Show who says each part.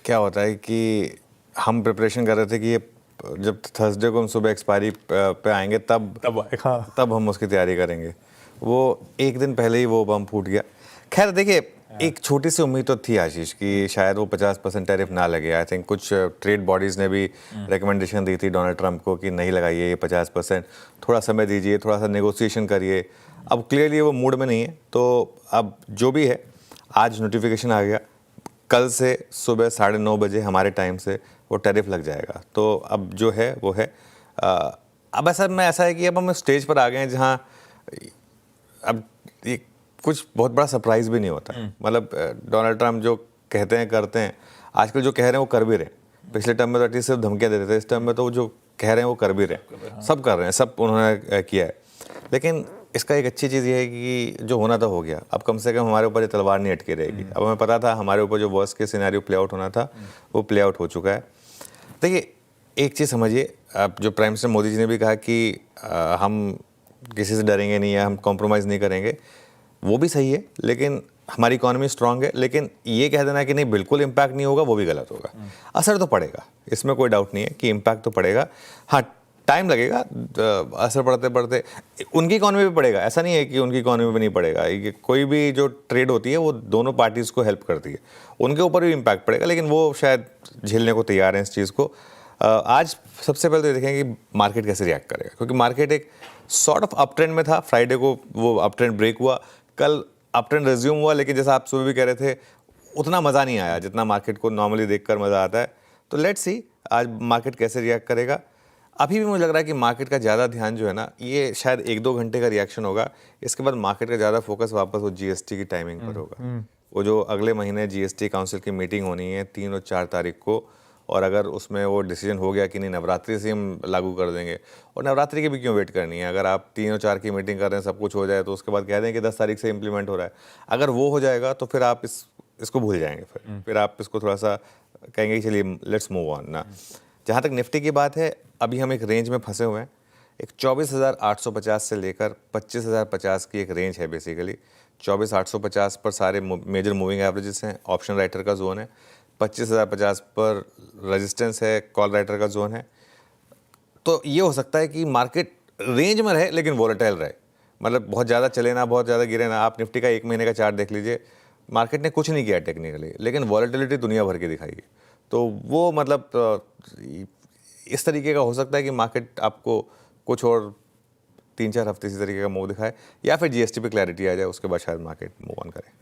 Speaker 1: क्या होता है कि हम प्रिपरेशन कर रहे थे कि ये जब थर्सडे को हम सुबह एक्सपायरी पे आएंगे तब हम उसकी तैयारी करेंगे। वो एक दिन पहले ही वो बम फूट गया। खैर देखिए, एक छोटी सी उम्मीद तो थी आशीष कि शायद वो 50% टैरिफ ना लगे। आई थिंक कुछ ट्रेड बॉडीज़ ने भी रिकमेंडेशन दी थी डोनाल्ड ट्रंप को कि नहीं लगाइए ये 50%, थोड़ा समय दीजिए, थोड़ा सा नेगोशिएशन करिए। अब क्लियरली वो मूड में नहीं है, तो अब जो भी है, आज नोटिफिकेशन आ गया, कल से सुबह 9:30 बजे हमारे टाइम से वो टैरिफ लग जाएगा। तो अब जो है वो है। अब ऐसा है कि अब हम स्टेज पर आ गए हैं जहाँ अब ये कुछ बहुत बड़ा सरप्राइज भी नहीं होता। मतलब डोनाल्ड ट्रंप जो कहते हैं करते हैं, आजकल जो कह रहे हैं वो कर भी रहे हैं। पिछले टर्म में तो एटलीस्ट सिर्फ धमकियाँ देते थे, इस टर्म में तो वो जो कह रहे हैं वो कर भी रहे हैं, सब कर रहे हैं, सब उन्होंने किया है। लेकिन इसका एक अच्छी चीज़ ये है कि जो होना था हो गया। अब कम से कम हमारे ऊपर ये तलवार नहीं अटकी रहेगी। अब हमें पता था हमारे ऊपर जो worst case scenario play out होना था वो प्ले आउट हो चुका है। देखिए, एक चीज़ समझिए, अब जो प्राइम मिनिस्टर मोदी जी ने भी कहा कि हम किसी से डरेंगे नहीं या हम कॉम्प्रोमाइज़ नहीं करेंगे, वो भी सही है। लेकिन हमारी इकॉनमी स्ट्रांग है। लेकिन ये कह देना कि नहीं बिल्कुल इम्पैक्ट नहीं होगा, वो भी गलत होगा। असर तो पड़ेगा, इसमें कोई डाउट नहीं है कि इम्पैक्ट तो पड़ेगा। हाँ, टाइम लगेगा, असर पड़ते पड़ते उनकी इकॉनमी पे पड़ेगा। ऐसा नहीं है कि उनकी इकॉनमी पे नहीं पड़ेगा। कोई भी जो ट्रेड होती है वो दोनों पार्टीज़ को हेल्प करती है, उनके ऊपर भी इम्पैक्ट पड़ेगा। लेकिन वो शायद झेलने को तैयार हैं इस चीज़ को। आज सबसे पहले तो देखें कि मार्केट कैसे रिएक्ट करेगा, क्योंकि मार्केट एक सॉर्ट ऑफ अप ट्रेंड में था। फ्राइडे को वो अप ट्रेंड ब्रेक हुआ, कल अप ट्रेंड रिज्यूम हुआ। लेकिन जैसा आप सुबह भी कह रहे थे, उतना मज़ा नहीं आया जितना मार्केट को नॉर्मली देखकर मज़ा आता है। तो लेट्स सी आज मार्केट कैसे रिएक्ट करेगा। अभी भी मुझे लग रहा है कि मार्केट का ज़्यादा ध्यान जो है ना, ये शायद 1-2 घंटे का रिएक्शन होगा। इसके बाद मार्केट का ज़्यादा फोकस वापस वो जीएसटी की टाइमिंग पर होगा। वो जो अगले महीने जीएसटी काउंसिल की मीटिंग होनी है 3 और 4 तारीख को, और अगर उसमें वो डिसीजन हो गया कि नहीं नवरात्रि से हम लागू कर देंगे, और नवरात्रि की भी क्यों वेट करनी है। अगर आप 3 और 4 की मीटिंग कर रहे हैं, सब कुछ हो जाए तो उसके बाद कह दें कि 10 तारीख से इंप्लीमेंट हो रहा है। अगर वो हो जाएगा तो फिर आप इसको भूल जाएंगे। फिर आप इसको थोड़ा सा कहेंगे कि चलिए लेट्स मूव ऑन ना। जहाँ तक निफ्टी की बात है, अभी हम एक रेंज में फंसे हुए हैं। एक 24,850 से लेकर 25,050 की एक रेंज है बेसिकली। 24,850 पर सारे मेजर मूविंग एवरेजेस हैं, ऑप्शन राइटर का जोन है। 25,050 पर रेजिस्टेंस है, कॉल राइटर का जोन है। तो ये हो सकता है कि मार्केट रेंज में रहे लेकिन वोलेटाइल रहे, मतलब बहुत ज़्यादा चले ना, बहुत ज़्यादा गिरे ना। आप निफ्टी का 1 महीने का चार्ट देख लीजिए, मार्केट ने कुछ नहीं किया टेक्निकली, लेकिन वॉलेटिलिटी दुनिया भर की दिखाई है। तो वो मतलब इस तरीके का हो सकता है कि मार्केट आपको कुछ और 3-4 हफ्ते इसी तरीके का मूव दिखाए, या फिर जीएसटी पे क्लैरिटी आ जाए, उसके बाद शायद मार्केट मूव ऑन करे।